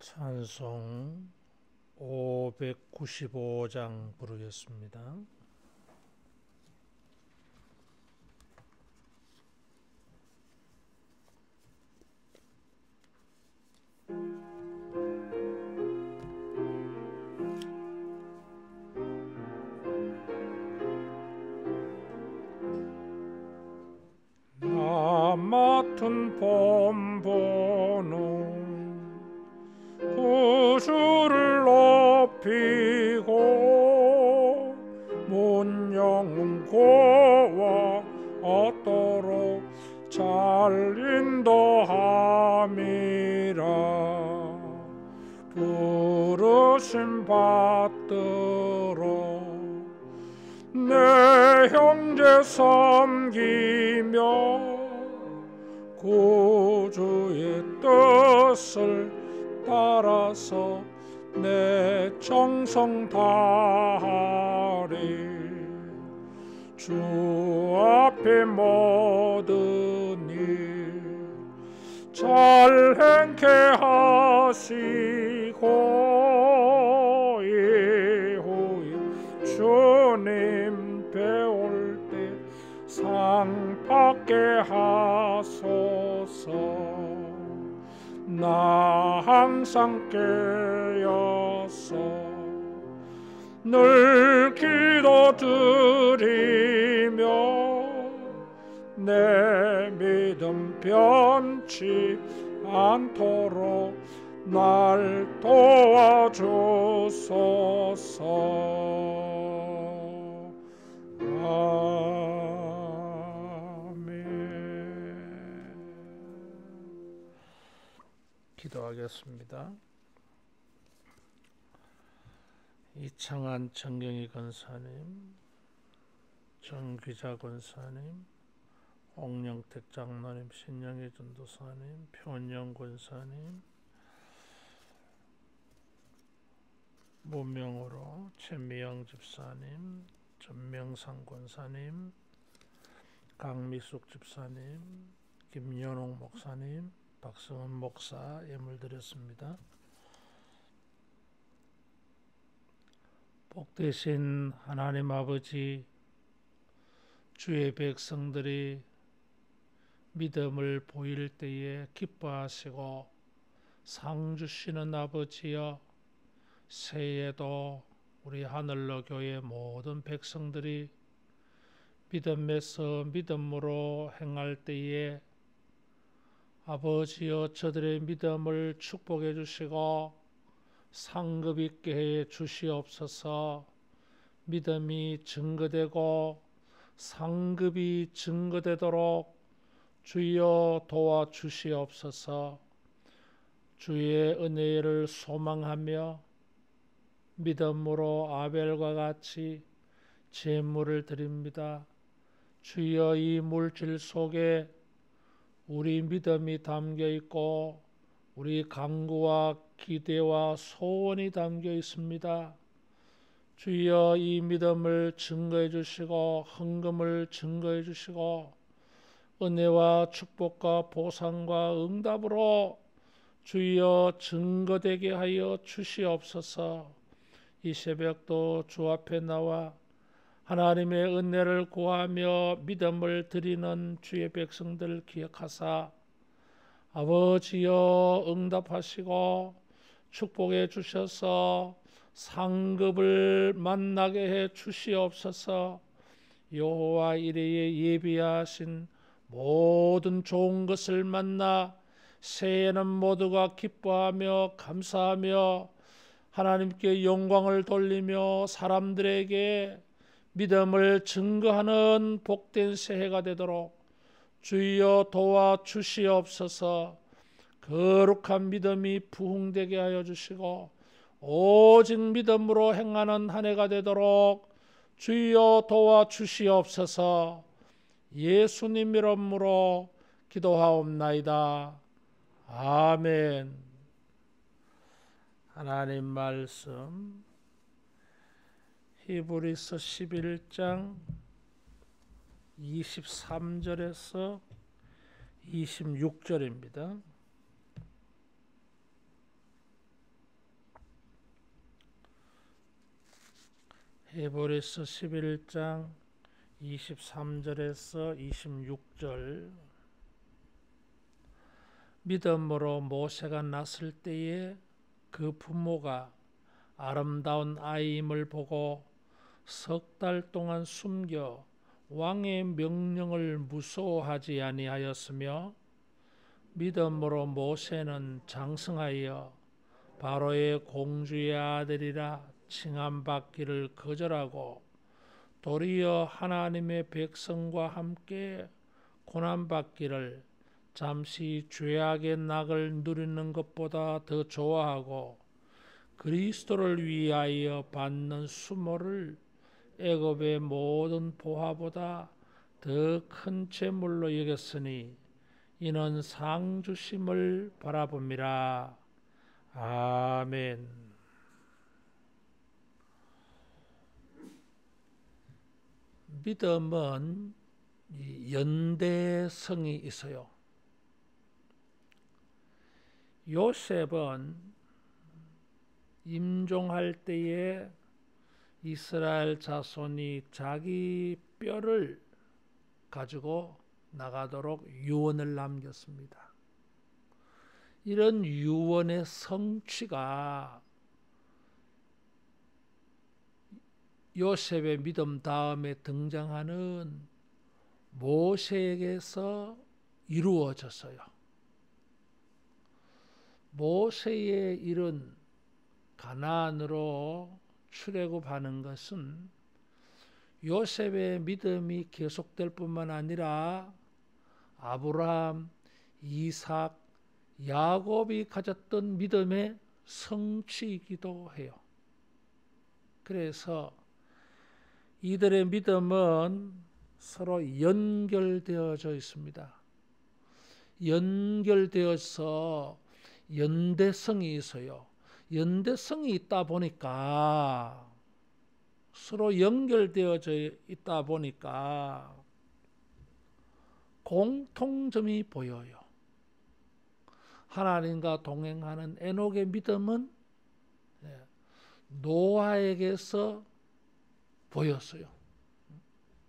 찬송 595장 부르겠습니다. 나 맡은 본보는 구주를 높이고 문영은 고와하도록 잘 인도함이라. 부르심 받들어 내 형제 섬기며 구주의 뜻을 따라서 내 정성 다하리. 주 앞에 모든 일 잘 행케 하시고 이후에 주님 배울 때 상 받게 하소서. 나 항상 깨어서 늘 기도드리며 내 믿음 변치 않도록 날 도와주소서. 기도하겠습니다. 이창한 정경희 권사님, 정귀자 권사님, 옥영택 장로님, 신영희 전도사님, 표은영 권사님, 무명으로 최미영 집사님, 전명상 권사님, 강미숙 집사님, 김연홍 목사님, 박성은 목사 예물드렸습니다. 복되신 하나님 아버지, 주의 백성들이 믿음을 보일 때에 기뻐하시고 상 주시는 아버지여, 새해에도 우리 하늘로 교회 모든 백성들이 믿음에서 믿음으로 행할 때에 아버지여, 저들의 믿음을 축복해 주시고 상급 있게 해 주시옵소서. 믿음이 증거되고 상급이 증거되도록 주여 도와 주시옵소서. 주의 은혜를 소망하며 믿음으로 아벨과 같이 제물을 드립니다. 주여, 이 물질 속에 우리 믿음이 담겨 있고 우리 간구와 기대와 소원이 담겨 있습니다. 주여, 이 믿음을 증거해 주시고 헌금을 증거해 주시고 은혜와 축복과 보상과 응답으로 주여 증거되게 하여 주시옵소서. 이 새벽도 주 앞에 나와 하나님의 은혜를 구하며 믿음을 드리는 주의 백성들 기억하사 아버지여 응답하시고 축복해 주셔서 상급을 만나게 해 주시옵소서. 여호와 이레에 예비하신 모든 좋은 것을 만나 새해에는 모두가 기뻐하며 감사하며 하나님께 영광을 돌리며 사람들에게 믿음을 증거하는 복된 새해가 되도록 주여 도와 주시옵소서. 거룩한 믿음이 부흥되게 하여 주시고 오직 믿음으로 행하는 한 해가 되도록 주여 도와 주시옵소서. 예수님 이름으로 기도하옵나이다. 아멘. 하나님 말씀 히브리서 11장 23절에서 26절입니다. 히브리서 11장 23절에서 26절. 믿음으로 모세가 났을 때에 그 부모가 아름다운 아이임을 보고 석 달 동안 숨겨 왕의 명령을 무서워하지 아니하였으며, 믿음으로 모세는 장성하여 바로의 공주의 아들이라 칭함받기를 거절하고 도리어 하나님의 백성과 함께 고난받기를 잠시 죄악의 낙을 누리는 것보다 더 좋아하고 그리스도를 위하여 받는 수모를 애굽의 모든 보화보다 더 큰 재물로 여겼으니 이는 상 주심을 바라봅니다. 아멘. 믿음은 연대성이 있어요. 요셉은 임종할 때에 이스라엘 자손이 자기 뼈를 가지고 나가도록 유언을 남겼습니다. 이런 유언의 성취가 요셉의 믿음 다음에 등장하는 모세에게서 이루어졌어요. 모세의 일은 가나안으로 출애굽하는 것은 요셉의 믿음이 계속될 뿐만 아니라 아브라함, 이삭, 야곱이 가졌던 믿음의 성취이기도 해요. 그래서 이들의 믿음은 서로 연결되어져 있습니다. 연결되어서 연대성이 있어요. 연대성이 있다 보니까, 서로 연결되어져 있다 보니까 공통점이 보여요. 하나님과 동행하는 에녹의 믿음은 노아에게서 보였어요.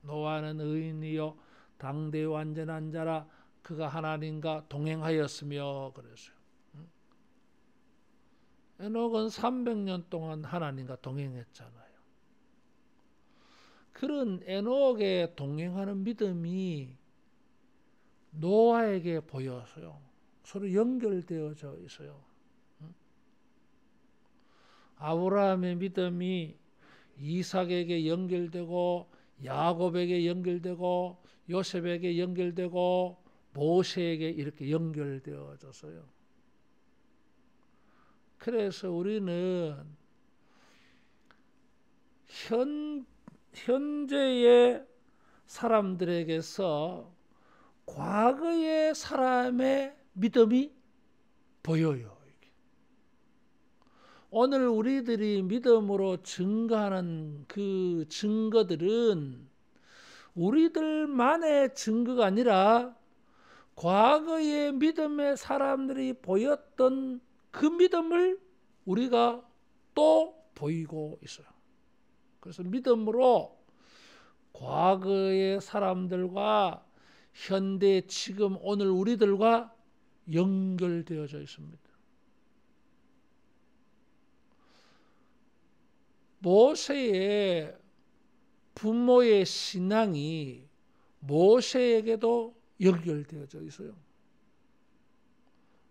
노아는 의인이요 당대의 완전한 자라 그가 하나님과 동행하였으며 그랬어요. 에녹은 300년 동안 하나님과 동행했잖아요. 그런 에녹의 동행하는 믿음이 노아에게 보였어요. 서로 연결되어져 있어요. 아브라함의 믿음이 이삭에게 연결되고 야곱에게 연결되고 요셉에게 연결되고 모세에게 이렇게 연결되어졌어요. 그래서 우리는 현재의 사람들에게서 과거의 사람의 믿음이 보여요. 오늘 우리들이 믿음으로 증거하는 그 증거들은 우리들만의 증거가 아니라 과거의 믿음의 사람들이 보였던 그 믿음을 우리가 또 보이고 있어요. 그래서 믿음으로 과거의 사람들과 현대, 지금, 오늘 우리들과 연결되어져 있습니다. 모세의 부모의 신앙이 모세에게도 연결되어져 있어요.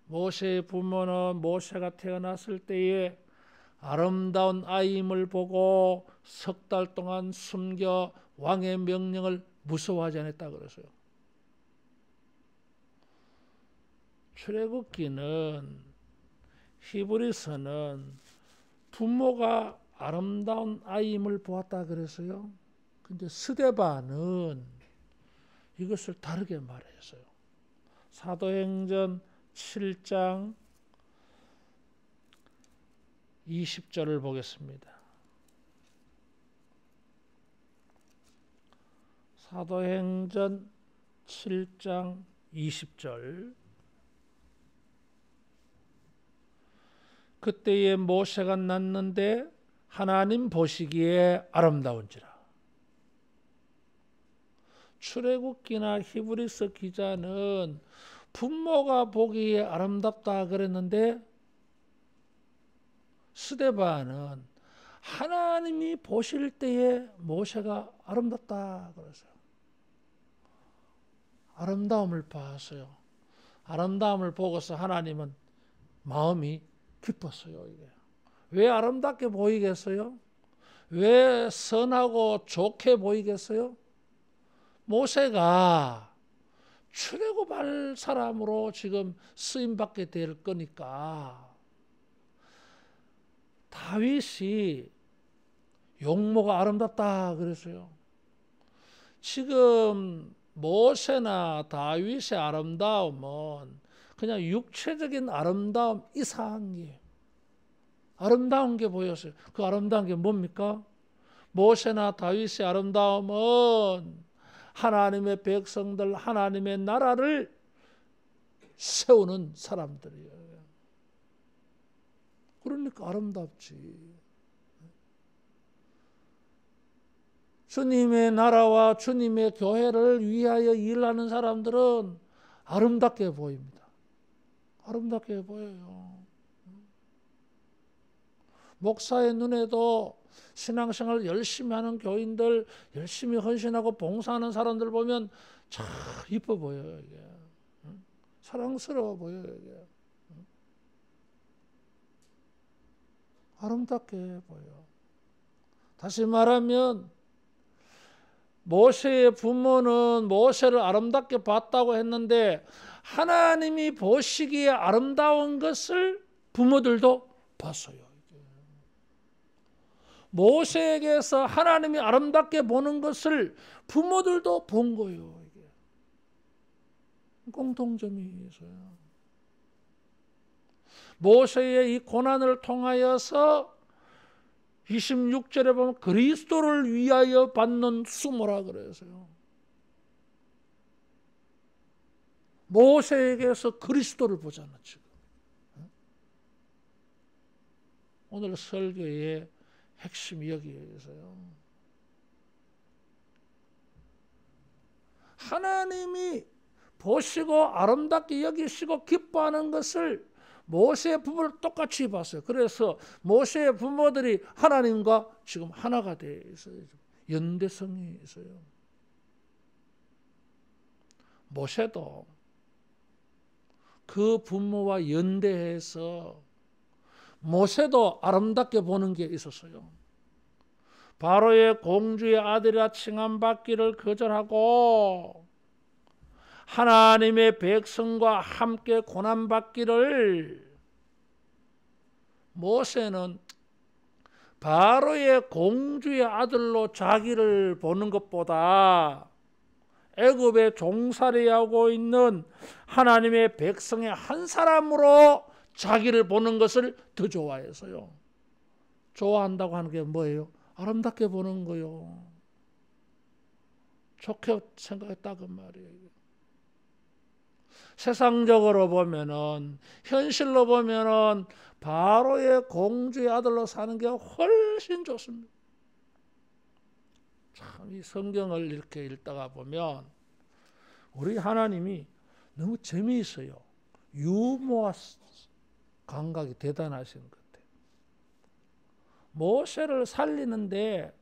모세의 부모는 모세가 태어났을 때에 아름다운 아이임을 보고 석 달 동안 숨겨 왕의 명령을 무서워하지 않았다 그랬어요. 출애굽기는, 히브리서는 부모가 아름다운 아이임을 보았다 그랬어요. 근데 스데반은 이것을 다르게 말했어요. 사도행전 7장 20절을 보겠습니다. 사도행전 7장 20절. 그때에 모세가 났는데 하나님 보시기에 아름다운지라. 출애굽기나 히브리서 기자는 부모가 보기에 아름답다 그랬는데 스데반은 하나님이 보실 때에 모세가 아름답다 그랬어요. 아름다움을 봤어요. 아름다움을 보고서 하나님은 마음이 기뻤어요. 이게. 왜 아름답게 보이겠어요? 왜 선하고 좋게 보이겠어요? 모세가 출애굽할 사람으로 지금 쓰임받게 될 거니까. 다윗이 용모가 아름답다 그랬어요. 지금 모세나 다윗의 아름다움은 그냥 육체적인 아름다움 이상이에요. 아름다운 게 보였어요. 그 아름다운 게 뭡니까? 모세나 다윗의 아름다움은 하나님의 백성들, 하나님의 나라를 세우는 사람들이에요. 그러니까 아름답지. 주님의 나라와 주님의 교회를 위하여 일하는 사람들은 아름답게 보입니다. 아름답게 보여요. 목사의 눈에도 신앙생활 열심히 하는 교인들, 열심히 헌신하고 봉사하는 사람들 보면 참 이뻐 보여요. 이게. 사랑스러워 보여요. 이게. 아름답게 보여. 다시 말하면 모세의 부모는 모세를 아름답게 봤다고 했는데 하나님이 보시기에 아름다운 것을 부모들도 봤어요. 모세에게서 하나님이 아름답게 보는 것을 부모들도 본 거예요. 이게. 공통점이 있어요. 모세의 이 고난을 통하여서 26절에 보면 그리스도를 위하여 받는 수모라 그랬어요. 모세에게서 그리스도를 보잖아 지금. 오늘 설교의 핵심이 여기에 있어요. 하나님이 보시고 아름답게 여기시고 기뻐하는 것을 모세의 부모를 똑같이 봤어요. 그래서 모세의 부모들이 하나님과 지금 하나가 되어 있어요. 연대성이 있어요. 모세도 그 부모와 연대해서 모세도 아름답게 보는 게 있었어요. 바로의 공주의 아들이라 칭함받기를 거절하고 하나님의 백성과 함께 고난받기를 모세는 바로의 공주의 아들로 자기를 보는 것보다 애굽에 종살이하고 있는 하나님의 백성의 한 사람으로 자기를 보는 것을 더 좋아해서요. 좋아한다고 하는 게 뭐예요? 아름답게 보는 거요. 좋게 생각했다 그 말이에요. 세상적으로 보면은 현실로 보면은 바로의 공주의 아들로 사는 게 훨씬 좋습니다. 참 이 성경을 이렇게 읽다가 보면 우리 하나님이 너무 재미있어요. 유머와 감각이 대단하신 것 같아요. 모세를 살리는데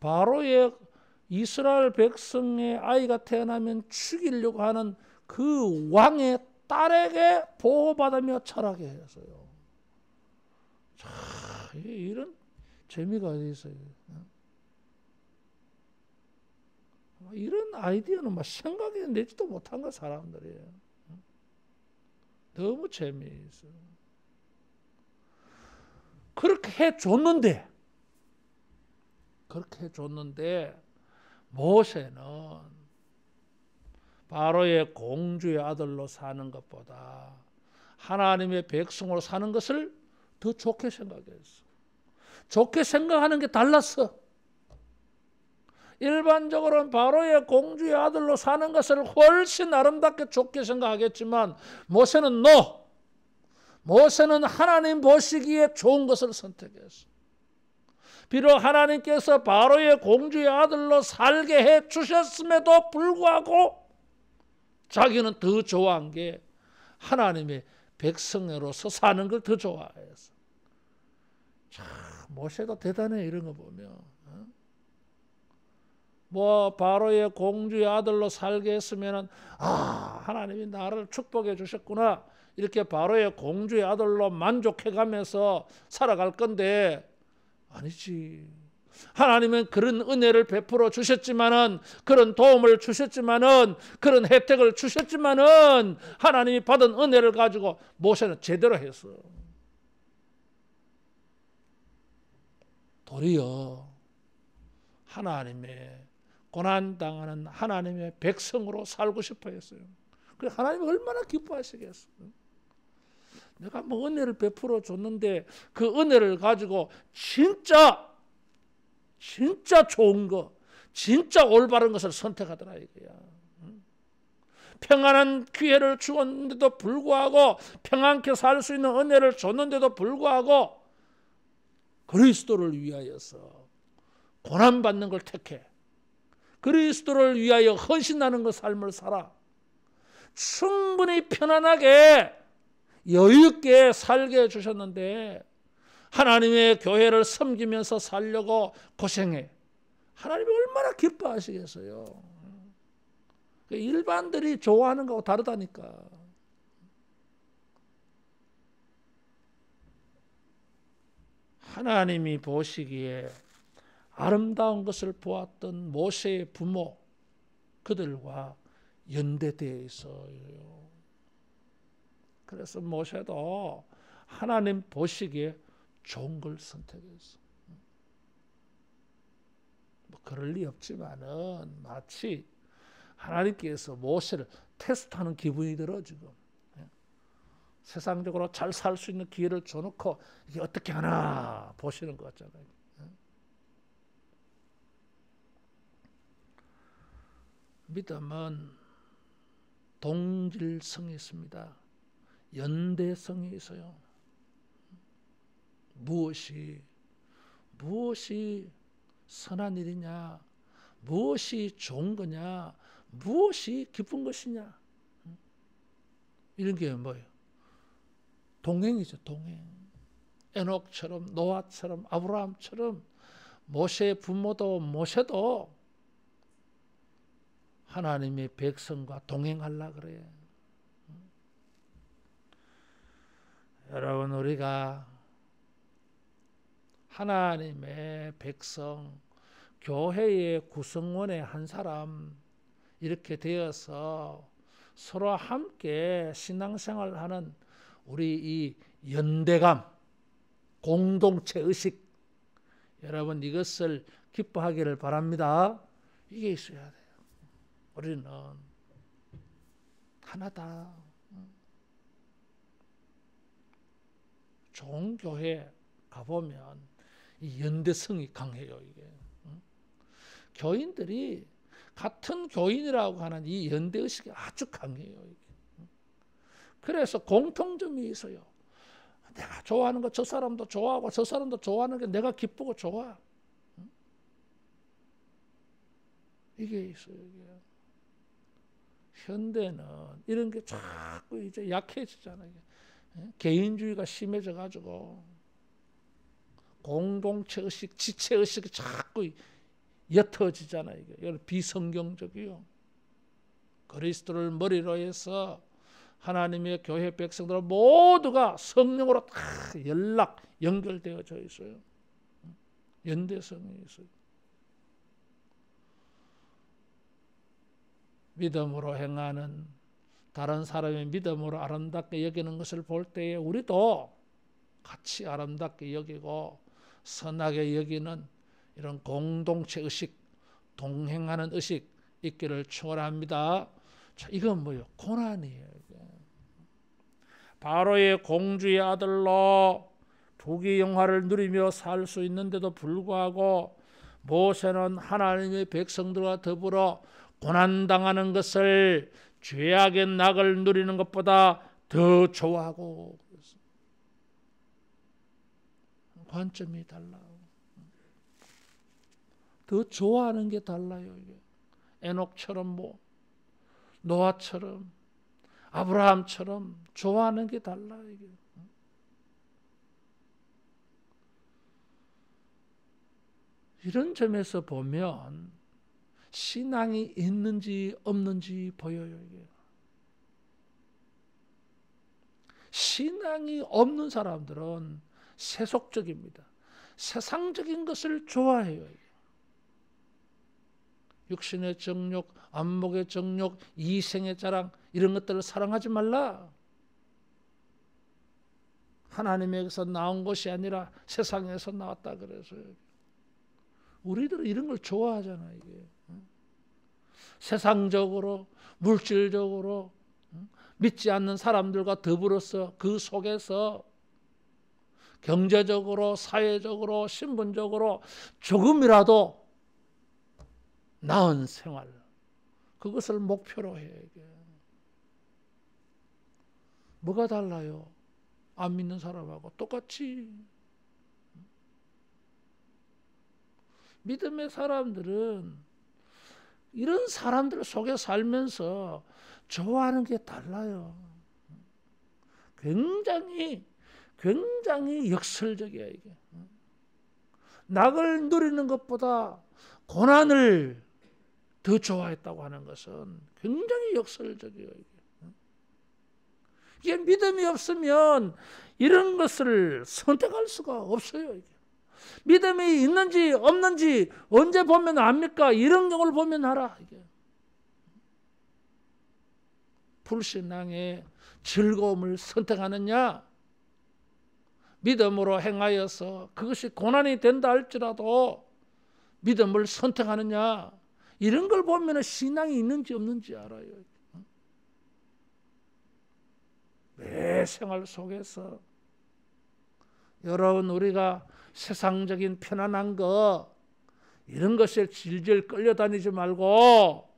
바로의 이스라엘 백성의 아이가 태어나면 죽이려고 하는 그 왕의 딸에게 보호받으며 자라게 했어요. 참, 이런 재미가 어디 있어요. 이런 아이디어는 막 생각해 내지도 못한 거 사람들이에요. 너무 재미있어요. 그렇게 해줬는데 모세는 바로의 공주의 아들로 사는 것보다 하나님의 백성으로 사는 것을 더 좋게 생각했어. 좋게 생각하는 게 달랐어. 일반적으로는 바로의 공주의 아들로 사는 것을 훨씬 아름답게 좋게 생각하겠지만 모세는 하나님 보시기에 좋은 것을 선택했어. 비록 하나님께서 바로의 공주의 아들로 살게 해 주셨음에도 불구하고 자기는 더 좋아한 게 하나님의 백성으로서 사는 걸 더 좋아했어. 참 모세도 대단해. 이런 거 보면 뭐 바로의 공주의 아들로 살게 했으면은 하나님이 나를 축복해 주셨구나, 이렇게 바로의 공주의 아들로 만족해가면서 살아갈 건데 아니지. 하나님은 그런 은혜를 베풀어 주셨지만은, 그런 도움을 주셨지만은, 그런 혜택을 주셨지만은 하나님이 받은 은혜를 가지고 모세는 제대로 했어. 도리어 하나님의 고난당하는 하나님의 백성으로 살고 싶어 했어요. 그래 하나님이 얼마나 기뻐하시겠어. 내가 뭐 은혜를 베풀어 줬는데 그 은혜를 가지고 진짜 좋은 거, 진짜 올바른 것을 선택하더라 이거야. 평안한 기회를 주었는데도 불구하고, 평안케 살 수 있는 은혜를 줬는데도 불구하고 그리스도를 위하여서 고난받는 걸 택해. 그리스도를 위하여 헌신하는 그 삶을 살아. 충분히 편안하게 여유있게 살게 해주셨는데 하나님의 교회를 섬기면서 살려고 고생해. 하나님이 얼마나 기뻐하시겠어요. 일반들이 좋아하는 거하고 다르다니까. 하나님이 보시기에 아름다운 것을 보았던 모세의 부모, 그들과 연대되어 있어요. 그래서 모세도 하나님 보시기에 좋은 걸 선택했어. 뭐 그럴 리 없지만은 마치 하나님께서 모세를 테스트하는 기분이 들어 지금. 세상적으로 잘 살 수 있는 기회를 줘놓고 이게 어떻게 하나 보시는 것 같잖아요. 믿음은 동질성이 있습니다. 연대성이 있어요. 무엇이 선한 일이냐, 무엇이 좋은 거냐, 무엇이 기쁜 것이냐, 이런 게 뭐예요? 동행이죠. 동행. 에녹처럼, 노아처럼, 아브라함처럼 모세의 부모도 모세도 하나님의 백성과 동행하려고 그래. 여러분, 우리가 하나님의 백성, 교회의 구성원의 한 사람 이렇게 되어서 서로 함께 신앙생활하는 우리 이 연대감, 공동체 의식, 여러분 이것을 기뻐하기를 바랍니다. 이게 있어야 돼요. 우리는 하나다. 좋은 교회 가보면 이 연대성이 강해요. 이게 교인들이 같은 교인이라고 하는 이 연대의식이 아주 강해요. 이게. 그래서 공통점이 있어요. 내가 좋아하는 거 저 사람도 좋아하고 저 사람도 좋아하는 게 내가 기쁘고 좋아. 이게 있어요. 이게. 현대는 이런 게 자꾸 이제 약해지잖아요. 개인주의가 심해져 가지고 공동체 의식, 지체 의식이 자꾸 옅어지잖아요. 이게 비성경적이요. 그리스도를 머리로 해서 하나님의 교회 백성들 모두가 성령으로 다 연결되어져 있어요. 연대성이 있어요. 믿음으로 행하는, 다른 사람의 믿음으로 아름답게 여기는 것을 볼 때에 우리도 같이 아름답게 여기고 선하게 여기는 이런 공동체 의식, 동행하는 의식 있기를 축원합니다. 자, 이건 뭐예요? 고난이에요. 바로의 공주의 아들로 부귀 영화를 누리며 살 수 있는데도 불구하고 모세는 하나님의 백성들과 더불어 고난당하는 것을, 죄악의 낙을 누리는 것보다 더 좋아하고, 관점이 달라. 더 좋아하는 게 달라요. 이게. 에녹처럼 뭐 노아처럼 아브라함처럼 좋아하는 게 달라. 이게. 이런 점에서 보면 신앙이 있는지 없는지 보여요. 이게. 신앙이 없는 사람들은 세속적입니다. 세상적인 것을 좋아해요. 육신의 정욕, 안목의 정욕, 이생의 자랑 이런 것들을 사랑하지 말라. 하나님에게서 나온 것이 아니라 세상에서 나왔다 그래서요. 우리들은 이런 걸 좋아하잖아. 이게. 세상적으로 물질적으로 믿지 않는 사람들과 더불어서 그 속에서 경제적으로 사회적으로 신분적으로 조금이라도 나은 생활 그것을 목표로 해. 이게. 뭐가 달라요? 안 믿는 사람하고 똑같이. 믿음의 사람들은 이런 사람들 속에 살면서 좋아하는 게 달라요. 굉장히 역설적이야. 이게. 낙을 누리는 것보다 고난을 더 좋아했다고 하는 것은 굉장히 역설적이에요. 이게 믿음이 없으면 이런 것을 선택할 수가 없어요. 이게. 믿음이 있는지 없는지 언제 보면 압니까? 이런 경우를 보면 알아. 이게. 불신앙의 즐거움을 선택하느냐, 믿음으로 행하여서 그것이 고난이 된다 할지라도 믿음을 선택하느냐, 이런 걸 보면 신앙이 있는지 없는지 알아요. 매 생활 속에서 여러분, 우리가 세상적인 편안한 거 이런 것에 질질 끌려다니지 말고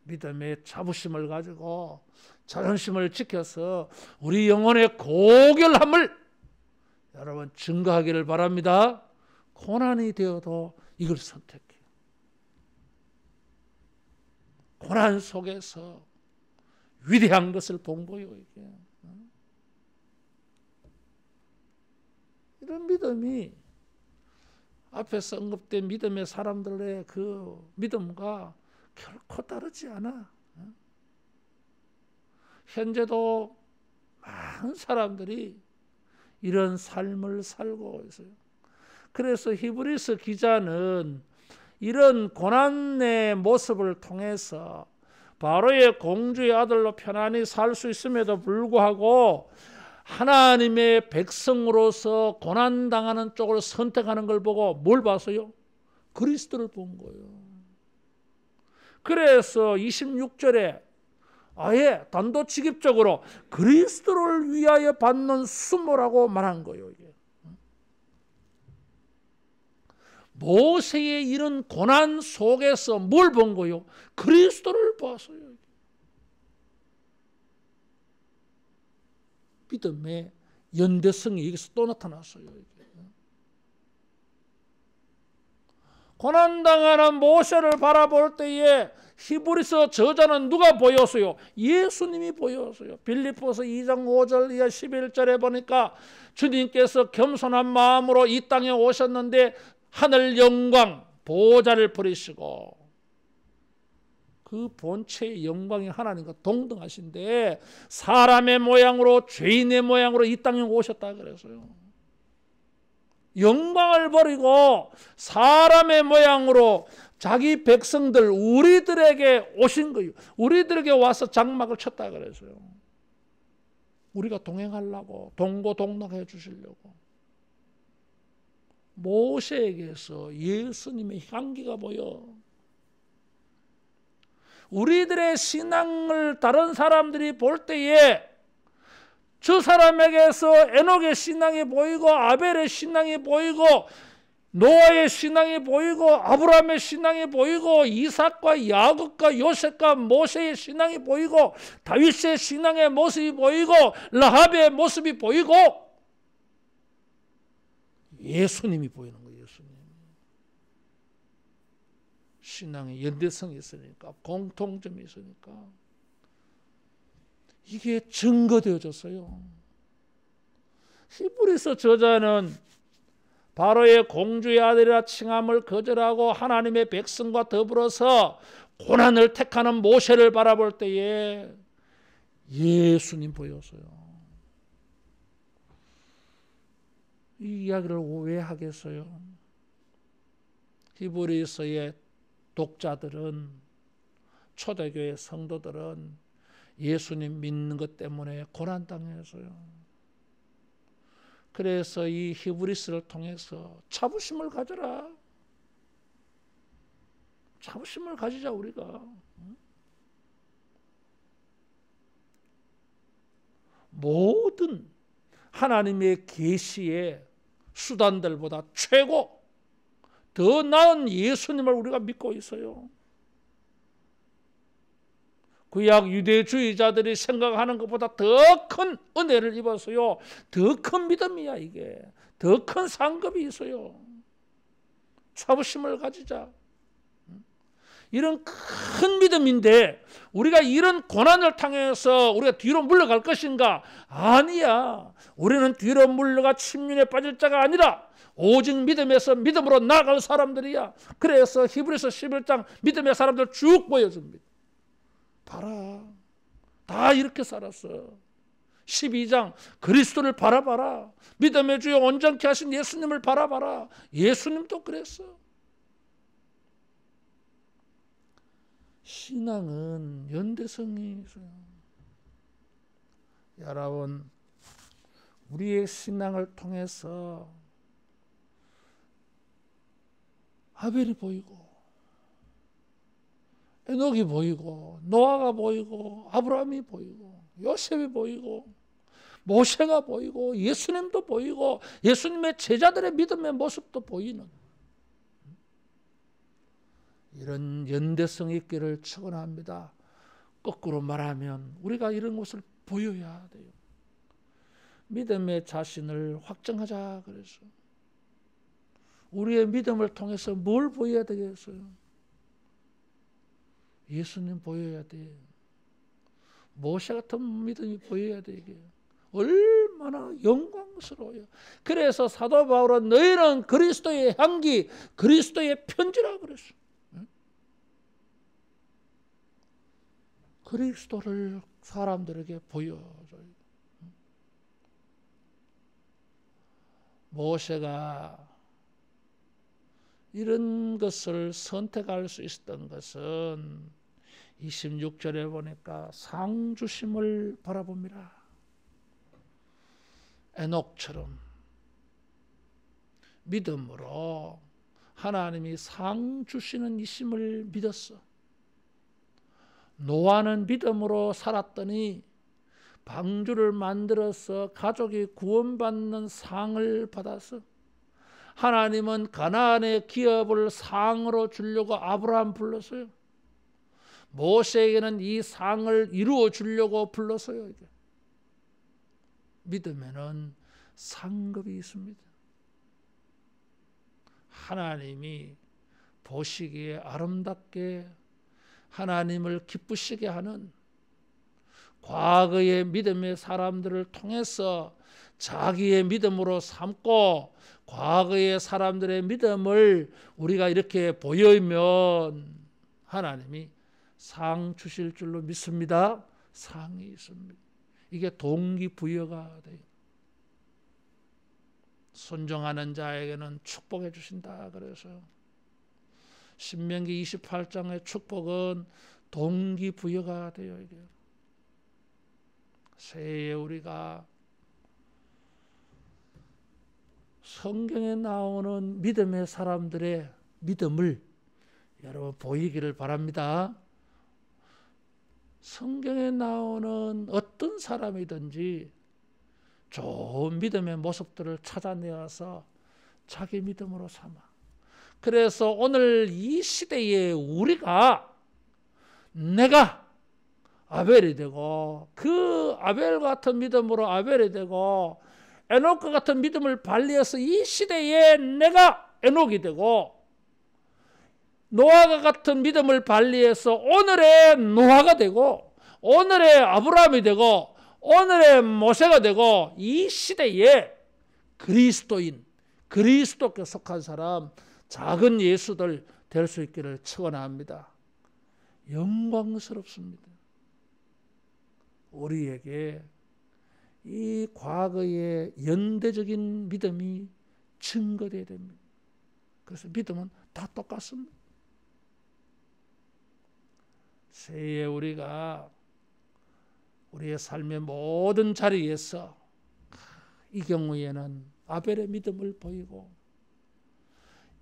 믿음의 자부심을 가지고 자존심을 지켜서 우리 영혼의 고결함을 여러분 증거하기를 바랍니다. 고난이 되어도 이걸 선택해. 고난 속에서 위대한 것을 본 거예요. 이게. 이런 믿음이 앞에서 언급된 믿음의 사람들의 그 믿음과 결코 다르지 않아. 현재도 많은 사람들이 이런 삶을 살고 있어요. 그래서 히브리서 기자는 이런 고난의 모습을 통해서 바로의 공주의 아들로 편안히 살 수 있음에도 불구하고 하나님의 백성으로서 고난당하는 쪽을 선택하는 걸 보고 뭘 봤어요? 그리스도를 본 거예요. 그래서 26절에 아예 단도직입적으로 그리스도를 위하여 받는 수모라고 말한 거예요. 이게. 모세의 이런 고난 속에서 뭘 본 거예요? 그리스도를 봤어요. 믿음의 연대성이 여기서 또 나타났어요. 고난당하는 모세를 바라볼 때에 히브리서 저자는 누가 보였어요? 예수님이 보였어요. 빌립보서 2장 5절 이하 11절에 보니까 주님께서 겸손한 마음으로 이 땅에 오셨는데 하늘 영광 보좌를 버리시고 그 본체의 영광이 하나님과 동등하신데 사람의 모양으로 죄인의 모양으로 이 땅에 오셨다 그랬어요. 영광을 버리고 사람의 모양으로 자기 백성들 우리들에게 오신 거예요. 우리들에게 와서 장막을 쳤다 그랬어요. 우리가 동행하려고 동고동락해 주시려고. 모세에게서 예수님의 향기가 보여. 우리들의 신앙을 다른 사람들이 볼 때에 저 사람에게서 에녹의 신앙이 보이고 아벨의 신앙이 보이고 노아의 신앙이 보이고 아브라함의 신앙이 보이고 이삭과 야곱과 요셉과 모세의 신앙이 보이고 다윗의 신앙의 모습이 보이고 라합의 모습이 보이고 예수님이 보이는 거예요. 예수님. 신앙의 연대성이 있으니까, 공통점이 있으니까 이게 증거되어졌어요. 히브리서 저자는 바로의 공주의 아들이라 칭함을 거절하고 하나님의 백성과 더불어서 고난을 택하는 모세를 바라볼 때에 예수님 보였어요. 이 이야기를 왜 하겠어요? 히브리서의 독자들은, 초대교회 성도들은 예수님 믿는 것 때문에 고난당했어요. 그래서 이 히브리서를 통해서 자부심을 가져라. 자부심을 가지자 우리가. 모든 하나님의 계시의 수단들보다 최고, 더 나은 예수님을 우리가 믿고 있어요. 구약 유대주의자들이 생각하는 것보다 더 큰 은혜를 입었어요. 더 큰 믿음이야 이게. 더 큰 상급이 있어요. 자부심을 가지자. 이런 큰 믿음인데 우리가 이런 고난을 당해서 우리가 뒤로 물러갈 것인가? 아니야. 우리는 뒤로 물러가 침륜에 빠질 자가 아니라 오직 믿음에서 믿음으로 나아갈 사람들이야. 그래서 히브리서 11장 믿음의 사람들 쭉 보여줍니다. 봐라. 다 이렇게 살았어. 12장 그리스도를 바라봐라. 믿음의 주여 온전케 하신 예수님을 바라봐라. 예수님도 그랬어. 신앙은 연대성이 있어요. 여러분, 우리의 신앙을 통해서 아벨이 보이고 에녹이 보이고 노아가 보이고 아브라함이 보이고 요셉이 보이고 모세가 보이고 예수님도 보이고 예수님의 제자들의 믿음의 모습도 보이는 이런 연대성 있기를 축원합니다. 거꾸로 말하면 우리가 이런 것을 보여야 돼요. 믿음의 자신을 확정하자 그래서 우리의 믿음을 통해서 뭘 보여야 되겠어요? 예수님 보여야 돼. 모세 같은 믿음이 보여야 돼. 이게 얼마나 영광스러워요. 그래서 사도 바울은 너희는 그리스도의 향기, 그리스도의 편지라 그랬어. 그리스도를 사람들에게 보여줘요. 모세가 이런 것을 선택할 수 있었던 것은 26절에 보니까 상 주심을 바라봅니다. 에녹처럼 믿음으로 하나님이 상 주시는 이심을 믿었어. 노아는 믿음으로 살았더니 방주를 만들어서 가족이 구원받는 상을 받았어. 하나님은 가나안의 기업을 상으로 주려고 아브라함 불렀어요. 모세에게는 이 상을 이루어 주려고 불렀어요. 이게. 믿음에는 상급이 있습니다. 하나님이 보시기에 아름답게 하나님을 기쁘시게 하는 과거의 믿음의 사람들을 통해서 자기의 믿음으로 삼고 과거의 사람들의 믿음을 우리가 이렇게 보이면 하나님이 상 주실 줄로 믿습니다. 상이 있습니다. 이게 동기부여가 돼요. 순종하는 자에게는 축복해 주신다. 그래서 신명기 28장의 축복은 동기부여가 돼요. 이게. 새해에 우리가 성경에 나오는 믿음의 사람들의 믿음을 여러분 보이기를 바랍니다. 성경에 나오는 어떤 사람이든지 좋은 믿음의 모습들을 찾아내어서 자기 믿음으로 삼아. 그래서 오늘 이 시대에 우리가 내가 아벨이 되고 그 아벨 같은 믿음으로 아벨이 되고 에녹과 같은 믿음을 발휘해서 이 시대에 내가 에녹이 되고, 노아가 같은 믿음을 발휘해서 오늘의 노아가 되고, 오늘의 아브라함이 되고, 오늘의 모세가 되고, 이 시대에 그리스도인, 그리스도께 속한 사람, 작은 예수들 될 수 있기를 축원합니다. 영광스럽습니다. 우리에게 이 과거의 연대적인 믿음이 증거되어야 됩니다. 그래서 믿음은 다 똑같습니다. 새해 우리가 우리의 삶의 모든 자리에서 이 경우에는 아벨의 믿음을 보이고,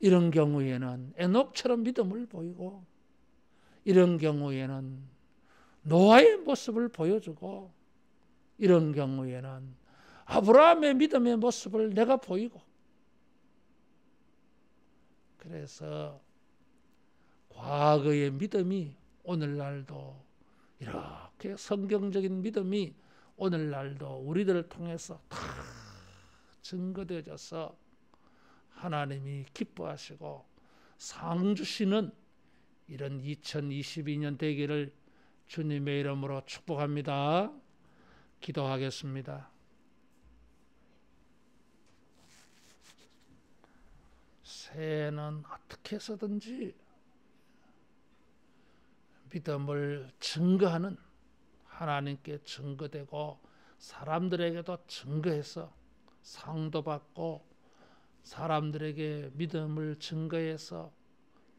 이런 경우에는 에녹처럼 믿음을 보이고, 이런 경우에는 노아의 모습을 보여주고, 이런 경우에는 아브라함의 믿음의 모습을 내가 보이고, 그래서 과거의 믿음이 오늘날도 이렇게 성경적인 믿음이 오늘날도 우리들을 통해서 다 증거되어져서 하나님이 기뻐하시고 상 주시는 이런 2022년 되기를 주님의 이름으로 축복합니다. 기도하겠습니다. 새해는 어떻게 해서든지 믿음을 증거하는, 하나님께 증거되고 사람들에게도 증거해서 상도 받고 사람들에게 믿음을 증거해서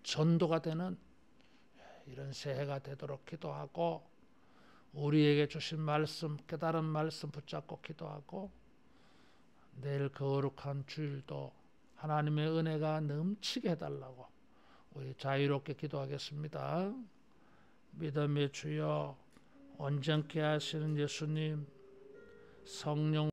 전도가 되는 이런 새해가 되도록 기도하고, 우리에게 주신 말씀, 깨달은 말씀 붙잡고 기도하고, 내일 거룩한 주일도 하나님의 은혜가 넘치게 해달라고 우리 자유롭게 기도하겠습니다. 믿음의 주여, 온전케 하시는 예수님, 성령